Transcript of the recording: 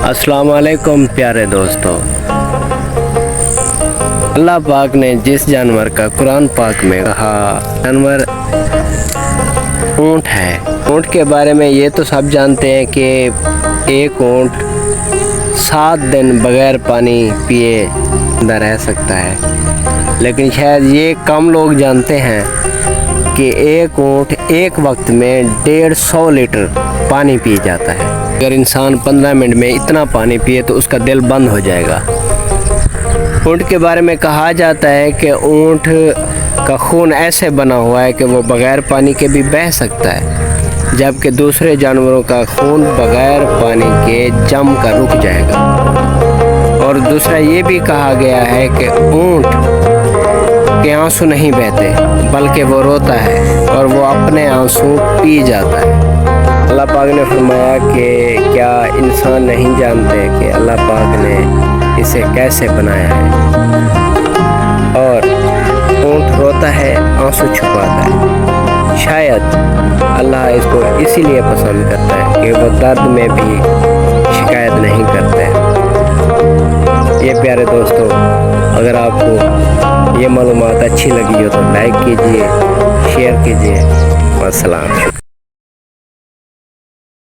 अस्सलाम वालेकुम प्यारे दोस्तों। अल्लाह पाक ने जिस जानवर का कुरान पाक में कहा, जानवर ऊँट है। ऊँट के बारे में ये तो सब जानते हैं कि एक ऊँट 7 दिन बगैर पानी पिए जिंदा रह सकता है, लेकिन शायद ये कम लोग जानते हैं कि एक ऊँट एक वक्त में 150 लीटर पानी पी जाता है। अगर इंसान 15 मिनट में इतना पानी पिए तो उसका दिल बंद हो जाएगा। ऊँट के बारे में कहा जाता है कि ऊँट का खून ऐसे बना हुआ है कि वो बग़ैर पानी के भी बह सकता है, जबकि दूसरे जानवरों का खून बग़ैर पानी के जम कर रुक जाएगा। और दूसरा ये भी कहा गया है कि ऊँट के आंसू नहीं बहते, बल्कि वो रोता है और वो अपने आंसू पी जाता है। अल्लाह पाक ने फरमाया कि क्या इंसान नहीं जानते कि अल्लाह पाक ने इसे कैसे बनाया है। और ऊँट रोता है, आंसू छुपाता है। शायद अल्लाह इसको इसीलिए पसंद करता है कि वो दर्द में भी शिकायत नहीं करता है। ये प्यारे दोस्तों, अगर आपको ये मालूमात अच्छी लगी हो तो लाइक कीजिए, शेयर कीजिए। अस्सलाम।